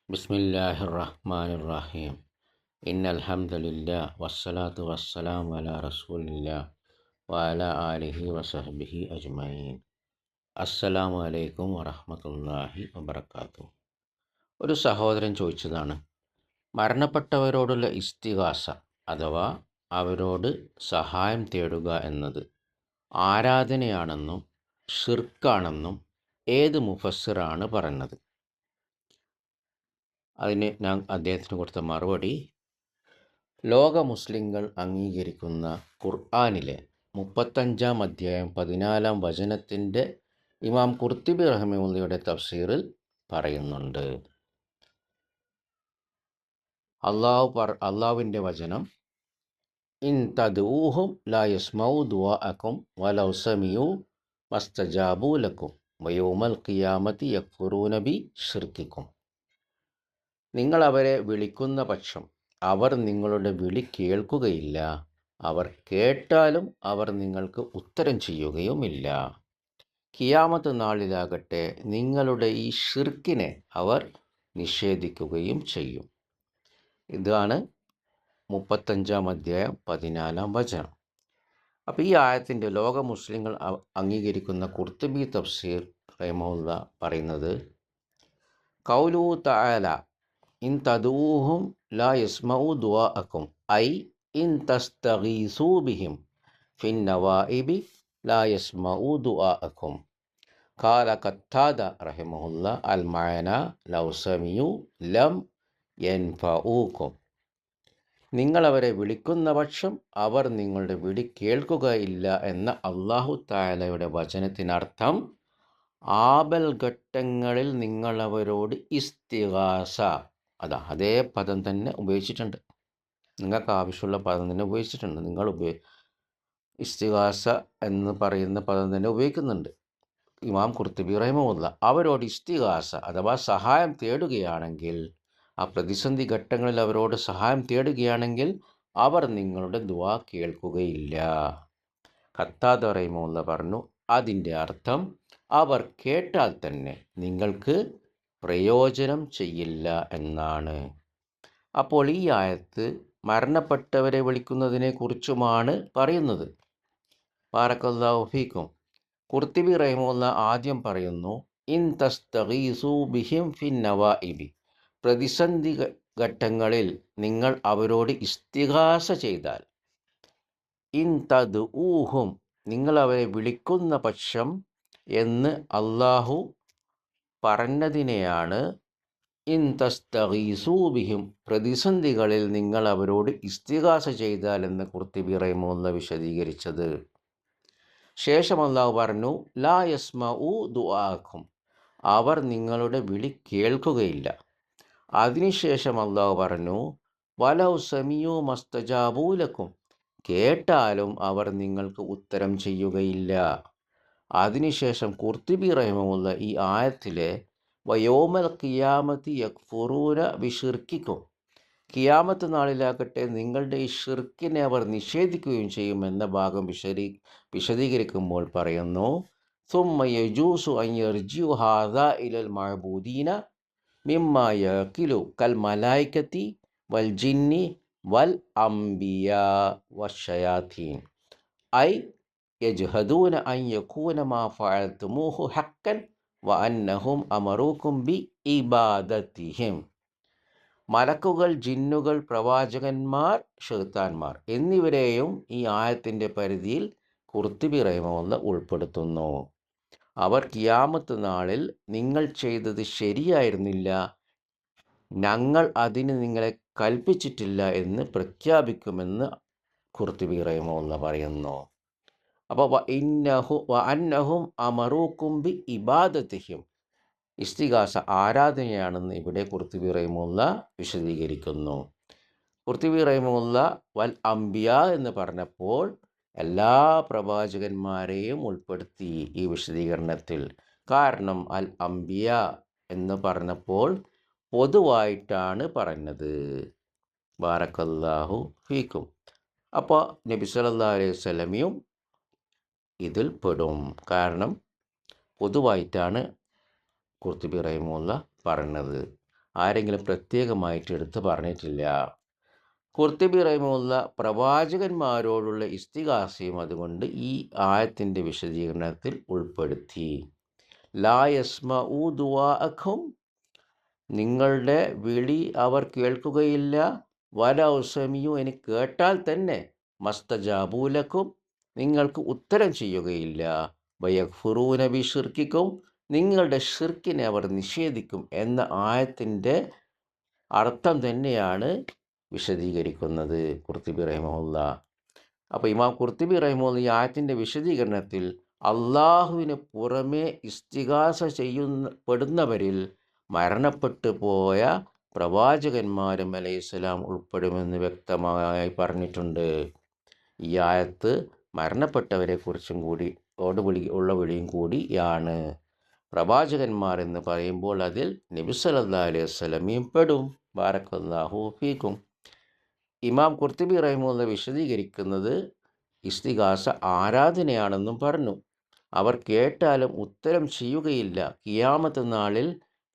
ബിസ്മില്ലാഹിർ റഹ്മാനിർ റഹീം. ഇന്നൽ ഹംദലില്ലാഹ് വസ്സലാത്തു വസ്സലാമു അലാ റസൂലില്ലാഹ് വഅലാ ആലിഹി വസഹ്ബിഹി അജ്മഈൻ. അസ്സലാമു അലൈക്കും വറഹ്മത്തുള്ളാഹി വബറകാതുഹു. ഒരു സഹോദരൻ ചോദിച്ചതാണ്, മരണപ്പെട്ടവരോടുള്ള ഇസ്തിഗാസ അഥവാ അവരോട് സഹായം തേടുക എന്നത് ആരാധനയാണെന്നും ഷിർക്കാണെന്നും ഏത് മുഫസ്സിറാണ് പറഞ്ഞത്? അതിന് ഞാൻ അദ്ദേഹത്തിന് കൊടുത്ത മറുപടി, ലോക മുസ്ലിങ്ങൾ അംഗീകരിക്കുന്ന ഖുർആനിലെ 35-ാം അധ്യായം 14-ാം വചനത്തിൻ്റെ ഇമാം ഖുർത്തുബി റഹിമഹുള്ളയുടെ തഫ്സീറിൽ പറയുന്നുണ്ട്. അള്ളാഹുവിൻ്റെ വചനം, ഇൻ തദ്ഊഹും ലാ യസ്മൗ ദുആഅക്കും വലൗ സമിഉ മസ്തജാബൂ ലക്കും വയൗമൽ ഖിയാമത്തി യക്ഫുറൂന ബി ശിർക്കിക്കും. നിങ്ങൾ അവരെ വിളിക്കുന്ന പക്ഷം അവർ നിങ്ങളുടെ വിളി കേൾക്കുകയില്ല, അവർ കേട്ടാലും അവർ നിങ്ങൾക്ക് ഉത്തരം ചെയ്യുകയുമില്ല. ഖിയാമത്ത് നാളിലാകട്ടെ നിങ്ങളുടെ ഈ ഷിർക്കിനെ അവർ നിഷേധിക്കുകയും ചെയ്യും. ഇതാണ് 35-ാം അധ്യായം 14-ാം വചനം. അപ്പോൾ ഈ ആയത്തിൻ്റെ ലോക മുസ്ലിങ്ങൾ അംഗീകരിക്കുന്ന ഖുർത്തുബി തഫ്സീർ റഹിമഹുള്ള പറയുന്നത്, ഖൗലു തആല ഇൻ തദൂഹും ലാ യസ്മഉ ദുആഅക്കും ഐ ഇൻ തസ്തഗീസൂ ബിഹിം ഫിൻ നവാഇബി ലാ യസ്മഉ ദുആഅക്കും. ഖാല ഖത്താദ റഹിമഹുല്ല അൽ മഅന ലൗ സമിഉ ലം യൻഫഊക്കും. നിങ്ങളവരെ വിളിക്കുന്ന പക്ഷം അവർ നിങ്ങളുടെ വിളി കേൾക്കുകയില്ല എന്ന അല്ലാഹു തആലയുടെ വചനത്തിനർത്ഥം, ആപൽ ഘട്ടങ്ങളിൽ നിങ്ങളവരോട് ഇസ്തിഗാസ, അതേ പദം തന്നെ ഉപയോഗിച്ചിട്ടുണ്ട്, നിങ്ങൾക്ക് ആവശ്യമുള്ള പദം തന്നെ ഉപയോഗിച്ചിട്ടുണ്ട്. ഇസ്തിഗാസ എന്ന് പറയുന്ന പദം തന്നെ ഉപയോഗിക്കുന്നുണ്ട് ഇമാം ഖുർത്തുബി റഹിമഹുല്ല. അവരോട് ഇസ്തിഗാസ അഥവാ സഹായം തേടുകയാണെങ്കിൽ, ആ പ്രതിസന്ധി ഘട്ടങ്ങളിൽ അവരോട് സഹായം തേടുകയാണെങ്കിൽ അവർ നിങ്ങളുടെ ദുആ കേൾക്കുകയില്ല. ഖത്താദ റഹിമഹുല്ല പറഞ്ഞു, അതിൻ്റെ അർത്ഥം അവർ കേട്ടാൽ തന്നെ നിങ്ങൾക്ക് പ്രയോജനം ചെയ്യില്ല എന്നാണ്. അപ്പോൾ ഈ ആയത്ത് മരണപ്പെട്ടവരെ വിളിക്കുന്നതിനെ കുറിച്ചുമാണ് പറയുന്നത്. ബാറക്കല്ലാഹു ഫീക്കും. ഖുർത്തുബി റഹിമഹുല്ല ആദ്യം പറയുന്നു, ഇൻ തസ്തഗീസൂ ബിഹിം ഫിൻ നവാഇബി, പ്രതിസന്ധി ഘട്ടങ്ങളിൽ നിങ്ങൾ അവരോട് ഇസ്തിഗാസ ചെയ്താൽ, ഇൻ തദ്ഊഹും, നിങ്ങൾ അവരെ വിളിക്കുന്ന പക്ഷം എന്ന് അള്ളാഹു പറഞ്ഞതിനെയാണ് ഇൻ തസ്തഗീസൂ ബിഹിം, പ്രതിസന്ധികളിൽ നിങ്ങൾ അവരോട് ഇസ്തിഗാസ ചെയ്താൽ എന്ന് ഖുർത്തുബി റഹിമഹുല്ല വിശദീകരിച്ചത്. ശേഷം അള്ളാഹു പറഞ്ഞു, ലാ യസ്മഉ ദുആഅക്കും, അവർ നിങ്ങളുടെ വിളി കേൾക്കുകയില്ല. അതിനുശേഷം അള്ളാഹു പറഞ്ഞു, വലൗ സമിഉ മസ്തജാബൂ ലക്കും, കേട്ടാലും അവർ നിങ്ങൾക്ക് ഉത്തരം ചെയ്യുകയില്ല. അതിനുശേഷം ഖുർത്തുബി റഹിമഹുല്ല ഈ ആയത്തിലെ വയൗമൽ ഖിയാമത്തി യക്ഫുറൂന ബിശിർക്കിക്കും, ഖിയാമത്ത് നാളിലാകട്ടെ നിങ്ങളുടെ ഈ ഷിർക്കിനെ അവർ നിഷേധിക്കുകയും ചെയ്യും എന്ന ഭാഗം വിശദീകരിക്കുമ്പോൾ പറയുന്നു, സുമ്മ യജൂസു അൻ യർജിഉ ഹാദാ ഇലൽ മഅബൂദീന മിമ്മാ യഖിലു കൽ മലായികത്തി വൽ ജിന്നി വൽ അംബിയാ വശയാതീൻ ഐ യജ്ഹദൂന അൻ യകൂന മാ ഫഅൽതുമൂഹു ഹഖ്കൻ വ അന്നഹും അമറൂക്കും ബി ഇബാദത്തിഹിം. മലക്കുകൾ, ജിന്നുകൾ, പ്രവാചകന്മാർ, ശൈത്താന്മാർ എന്നിവരെയും ഈ ആയത്തിൻ്റെ പരിധിയിൽ ഖുർത്തുബി റഹിമഹുല്ല ഉൾപ്പെടുത്തുന്നു. അവർ ഖിയാമത്ത് നാളിൽ നിങ്ങൾ ചെയ്തത് ശരിയായിരുന്നില്ല, ഞങ്ങൾ അതിന് നിങ്ങളെ കൽപ്പിച്ചിട്ടില്ല എന്ന് പ്രഖ്യാപിക്കുമെന്ന് ഖുർത്തുബി റഹിമഹുല്ല പറയുന്നു. അപ്പോൾ അന്നഹും അമറൂക്കും ബി ഇബാദത്തിഹിം, ഇസ്തിഗാസ ആരാധനയാണെന്ന് ഇവിടെ ഖുർത്തുബി റഹിമഹുല്ല വിശദീകരിക്കുന്നു. ഖുർത്തുബി റഹിമഹുല്ല വൽ അംബിയ എന്ന് പറഞ്ഞപ്പോൾ എല്ലാ പ്രവാചകന്മാരെയും ഉൾപ്പെടുത്തി ഈ വിശദീകരണത്തിൽ. കാരണം അൽ അംബിയ എന്ന് പറഞ്ഞപ്പോൾ പൊതുവായിട്ടാണ് പറഞ്ഞത്. ബാറക്കല്ലാഹു ഫീക്കും. അപ്പോൾ നബി സല്ലല്ലാഹു അലൈഹി വസല്ലമയും ഇതിൽ പെടും. കാരണം പൊതുവായിട്ടാണ് ഖുർത്തുബി റഹിമഹുല്ല പറഞ്ഞത്. ആരെങ്കിലും പ്രത്യേകമായിട്ട് എടുത്ത് പറഞ്ഞിട്ടില്ല. ഖുർത്തുബി റഹിമഹുല്ല പ്രവാചകന്മാരോടുള്ള ഇസ്തിഗാസയും അതുകൊണ്ട് ഈ ആയത്തിൻ്റെ വിശദീകരണത്തിൽ ഉൾപ്പെടുത്തി. ലാ യസ്മഉ ദുആഅക്കും, നിങ്ങളുടെ വിളി അവർ കേൾക്കുകയില്ല. വലൗ സമിഉ, ഇനി കേട്ടാൽ തന്നെ മസ്തജാബൂലക്കും, നിങ്ങൾക്ക് ഉത്തരം ചെയ്യുകയില്ല. വയഗ്ഫുറൂന ബിശിർക്കിക്കും, നിങ്ങളുടെ ഷിർക്കിനെ അവർ നിഷേധിക്കും എന്ന ആയത്തിൻ്റെ അർത്ഥം തന്നെയാണ് വിശദീകരിക്കുന്നത് ഖുർത്തുബി റഹിമഹുല്ല. അപ്പോൾ ഇമാം ഖുർത്തുബി റഹിമഹുല്ല ഈ ആയത്തിൻ്റെ വിശദീകരണത്തിൽ അള്ളാഹുവിന് പുറമെ ഇസ്തിഗാസ പെടുന്നവരിൽ മരണപ്പെട്ടു പോയ പ്രവാചകന്മാരും അലൈഹിസ്സലാം ഉൾപ്പെടുമെന്ന് വ്യക്തമായി പറഞ്ഞിട്ടുണ്ട്. ഈ ആയത്ത് മരണപ്പെട്ടവരെക്കുറിച്ചും കൂടി ഉള്ള വിളിയും കൂടിയാണ്. പ്രവാചകന്മാർ എന്ന് പറയുമ്പോൾ അതിൽ നബി സല്ലല്ലാഹു അലൈഹി വസല്ലമയും പെടും. ബാറക്കല്ലാഹു ഫീക്കും. ഇമാം ഖുർത്തുബി റഹിമഹുല്ല വിശദീകരിക്കുന്നത് ഇസ്തിഗാസ ആരാധനയാണെന്നും പറഞ്ഞു. അവർ കേട്ടാലും ഉത്തരം ചെയ്യുകയില്ല. ഖിയാമത്ത് നാളിൽ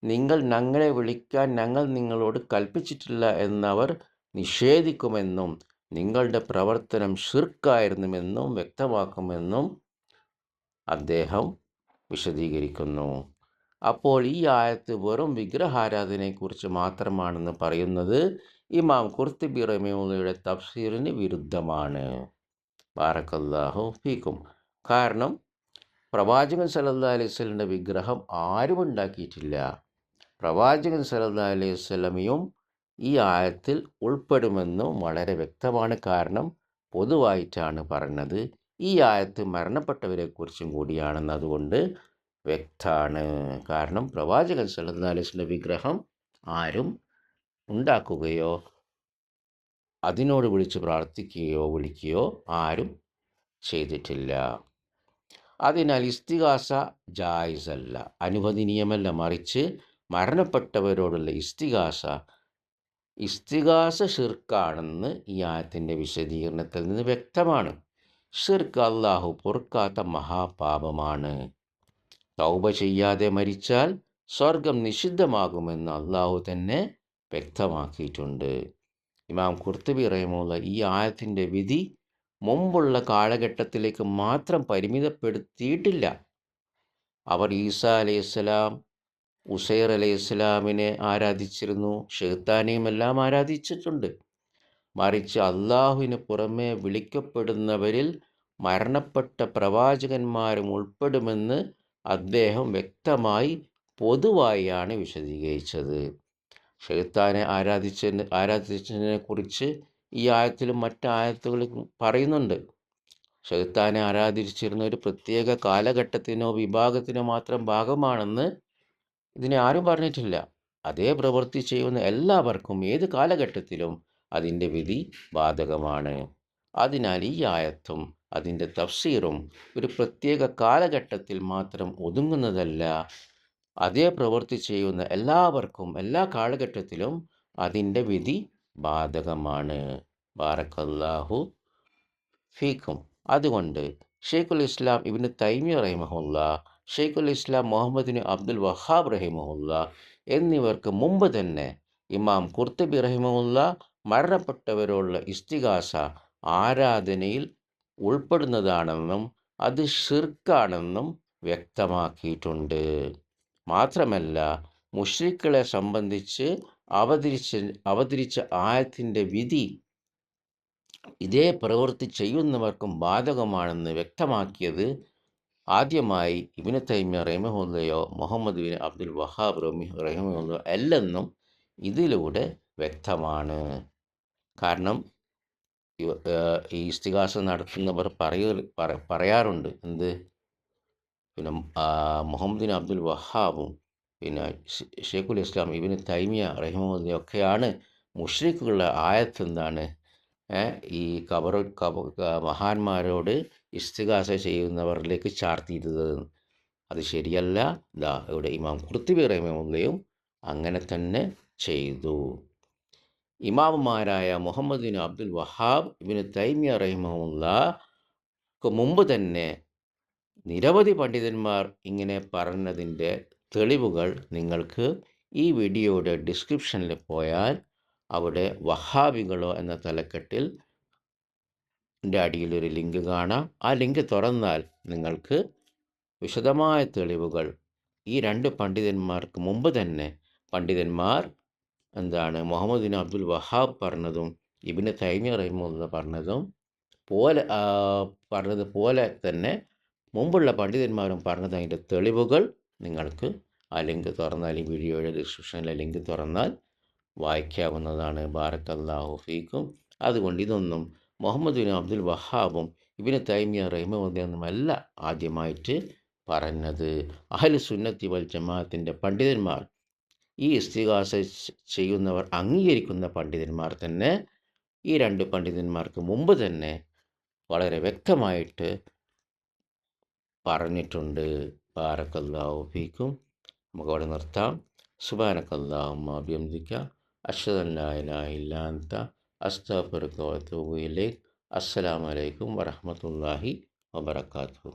നിങ്ങൾ ഞങ്ങളെ വിളിക്കാൻ ഞങ്ങൾ നിങ്ങളോട് കൽപ്പിച്ചിട്ടില്ല എന്നവർ നിഷേധിക്കുമെന്നും നിങ്ങളുടെ പ്രവർത്തനം ഷിർക്കായിരുന്നുവെന്നും വ്യക്തമാക്കുമെന്നും അദ്ദേഹം വിശദീകരിക്കുന്നു. അപ്പോൾ ഈ ആയത്ത് വെറും വിഗ്രഹാരാധനയെക്കുറിച്ച് മാത്രമാണെന്ന് പറയുന്നത് ഇമാം ഖുർത്തുബി റഹിമഹുല്ലയുടെ തഫ്സീറിന് വിരുദ്ധമാണ്. ബാറക്കല്ലാഹു ഫീക്കും. കാരണം പ്രവാചകൻ സല്ലല്ലാഹു അലൈഹി വസല്ലമയുടെ വിഗ്രഹം ആരും ഉണ്ടാക്കിയിട്ടില്ല. പ്രവാചകൻ സല്ലല്ലാഹു അലൈഹി വസല്ലമയും ഈ ആയത്തിൽ ഉൾപ്പെടുമെന്നും വളരെ വ്യക്തമാണ്. കാരണം പൊതുവായിട്ടാണ് പറഞ്ഞത്. ഈ ആയത്ത് മരണപ്പെട്ടവരെക്കുറിച്ചും കൂടിയാണെന്ന് അതുകൊണ്ട് വ്യക്തമാണ്. കാരണം പ്രവാചകൻ സല്ലല്ലാഹു അലൈഹി വസല്ലമയുടെ വിഗ്രഹം ആരും ഉണ്ടാക്കുകയോ അതിനോട് വിളിച്ച് പ്രാർത്ഥിക്കുകയോ വിളിക്കുകയോ ആരും ചെയ്തിട്ടില്ല. അതിനാൽ ഇസ്തിഗാസ ജായിസല്ല, അനുവദനീയമല്ല. മറിച്ച് മരണപ്പെട്ടവരോടുള്ള ഇസ്തിഗാസ ഷിർക്കാണെന്ന് ഈ ആയത്തിൻ്റെ വിശദീകരണത്തിൽ നിന്ന് വ്യക്തമാണ്. ഷിർക്ക് അല്ലാഹു പൊറുക്കാത്ത മഹാപാപമാണ്. തൗബ ചെയ്യാതെ മരിച്ചാൽ സ്വർഗം നിഷിദ്ധമാകുമെന്ന് അല്ലാഹു തന്നെ വ്യക്തമാക്കിയിട്ടുണ്ട്. ഇമാം ഖുർത്തുബി റഹിമഹുല്ല ഈ ആയത്തിൻ്റെ വിധി മുമ്പുള്ള കാലഘട്ടത്തിലേക്ക് മാത്രം പരിമിതപ്പെടുത്തിയിട്ടില്ല. അവർ ഈസാ അലൈഹിസ്സലാം, ഉസൈർ അലൈഹിസ്സലാമിനെ ആരാധിച്ചിരുന്നു, ശൈത്താനെയുമെല്ലാം ആരാധിച്ചിട്ടുണ്ട്. മറിച്ച് അള്ളാഹുവിന് പുറമെ വിളിക്കപ്പെടുന്നവരിൽ മരണപ്പെട്ട പ്രവാചകന്മാരും ഉൾപ്പെടുമെന്ന് അദ്ദേഹം വ്യക്തമായി പൊതുവായാണ് വിശദീകരിച്ചത്. ശൈത്താനെ ആരാധിച്ചതിനെ കുറിച്ച് ഈ ആയത്തിലും മറ്റായത്തുകളിലും പറയുന്നുണ്ട്. ശൈത്താനെ ആരാധിച്ചിരുന്ന ഒരു പ്രത്യേക കാലഘട്ടത്തിനോ വിഭാഗത്തിനോ മാത്രം ഭാഗമാണെന്ന് ഇതിനെ ആരും പറഞ്ഞിട്ടില്ല. അതേ പ്രവൃത്തി ചെയ്യുന്ന എല്ലാവർക്കും ഏത് കാലഘട്ടത്തിലും അതിൻ്റെ വിധി ബാധകമാണ്. അതിനാൽ ഈ ആയത്തും അതിൻ്റെ തഫ്സീറും ഒരു പ്രത്യേക കാലഘട്ടത്തിൽ മാത്രം ഒതുങ്ങുന്നതല്ല. അതേ പ്രവൃത്തി ചെയ്യുന്ന എല്ലാവർക്കും എല്ലാ കാലഘട്ടത്തിലും അതിൻ്റെ വിധി ബാധകമാണ്. ബാറക്കല്ലാഹു ഫീക്കും. അതുകൊണ്ട് ഷെയ്ഖുൽ ഇസ്ലാം ഇബ്നു തൈമിയ റഹിമഹുല്ല, ഷെയ്ഖുൽ ഇസ്ലാം മുഹമ്മദ് ബിൻ അബ്ദുൽ വഹാബ് റഹിമഹുല്ല എന്നിവർക്ക് മുമ്പ് തന്നെ ഇമാം ഖുർത്തുബി റഹിമഹുല്ല മരണപ്പെട്ടവരോടുള്ള ഇസ്തിഗാസ ആരാധനയിൽ ഉൾപ്പെടുന്നതാണെന്നും അത് ഷിർക്കാണെന്നും വ്യക്തമാക്കിയിട്ടുണ്ട്. മാത്രമല്ല മുശ്രിക്കുകളെ സംബന്ധിച്ച് അവതരിച്ച ആയത്തിൻ്റെ വിധി ഇതേ പ്രവൃത്തി ചെയ്യുന്നവർക്കും ബാധകമാണെന്ന് വ്യക്തമാക്കിയത് ആദ്യമായി ഇബ്നു തൈമിയ റഹിമഹുല്ലയോ മുഹമ്മദ് ബിൻ അബ്ദുൽ വഹാബ് റഹിമഹുല്ലയോ അല്ലെന്നും ഇതിലൂടെ വ്യക്തമാണ്. കാരണം ഈ ഇസ്തിഗാസ നടത്തുന്നവർ പറയാറുണ്ട് എന്ത്, പിന്നെ മുഹമ്മദ് ബിൻ അബ്ദുൽ വഹാബും പിന്നെ ഷെയ്ഖുൽ ഇസ്ലാം ഇബ്നു തൈമിയ റഹിമഹുല്ലയൊക്കെയാണ് മുശ്രിക്കുകളുടെ ആയത്ത് എന്താണ്, ഈ മഹാന്മാരോട് ഇസ്തിഗാസ ചെയ്യുന്നവരിലേക്ക് ചാർത്തിയിരുന്നത്. അത് ശരിയല്ല. ഇവിടെ ഇമാം ഖുർത്തുബി റഹിമഹുല്ലയും അങ്ങനെ തന്നെ ചെയ്തു. ഇമാമുമാരായ മുഹമ്മദ് ബിൻ അബ്ദുൽ വഹാബ്, ഇബ്നു തൈമിയ റഹിമഹുല്ലക്ക് മുമ്പ് തന്നെ നിരവധി പണ്ഡിതന്മാർ ഇങ്ങനെ പറഞ്ഞതിൻ്റെ തെളിവുകൾ നിങ്ങൾക്ക് ഈ വീഡിയോയുടെ ഡിസ്ക്രിപ്ഷനിൽ പോയാൽ അവിടെ വഹാബികളോ എന്ന തലക്കെട്ടിൽ അടിയിലൊരു ലിങ്ക് കാണാം. ആ ലിങ്ക് തുറന്നാൽ നിങ്ങൾക്ക് വിശദമായ തെളിവുകൾ ഈ രണ്ട് പണ്ഡിതന്മാർക്ക് മുമ്പ് തന്നെ പണ്ഡിതന്മാർ മുഹമ്മദ് ബിൻ അബ്ദുൽ വഹാബ് പറഞ്ഞതും ഇബ്നു തൈമിയ്യ റഹിമഹുല്ലാഹ് പറഞ്ഞതുപോലെ തന്നെ മുമ്പുള്ള പണ്ഡിതന്മാരും പറഞ്ഞത് അതിൻ്റെ തെളിവുകൾ നിങ്ങൾക്ക് ആ ലിങ്ക് തുറന്നാൽ, ഈ വീഡിയോയുടെ ഡിസ്ക്രിപ്ഷനിലെ ലിങ്ക് തുറന്നാൽ വായിക്കാവുന്നതാണ്. ബാറക്കല്ലാഹു ഫീക്കും. അതുകൊണ്ട് ഇതൊന്നും മുഹമ്മദ് ബിൻ അബ്ദുൽ വഹാബും ഇബ്നു തൈമിയ്യ റഹിമഹുല്ലാഹുമല്ല ആദ്യമായിട്ട് പറഞ്ഞത്. അഹ്ലു സുന്നത്തി വൽ ജമാഅത്തിൻ്റെ പണ്ഡിതന്മാർ, ഈ ഇസ്തിഗാസ ചെയ്യുന്നവർ അംഗീകരിക്കുന്ന പണ്ഡിതന്മാർ തന്നെ ഈ രണ്ട് പണ്ഡിതന്മാർക്ക് മുമ്പ് തന്നെ വളരെ വ്യക്തമായിട്ട് പറഞ്ഞിട്ടുണ്ട്. ബാറക്കല്ലാഹു ഫീക്കും. നമുക്കവിടെ നിർത്താം. സുബ്ഹാനക്കല്ലാഹുമ്മ ബിഹംദിക അശ്ഹദു അൻ ലാ ഇലാഹ ഇല്ലാ അൻത അസ്തഗ്ഫിറുക വഅതൂബു ഇലൈക്. അസ്സലാമു അലൈക്കും വറഹ്മത്തുള്ളാഹി വബറകാതുഹു.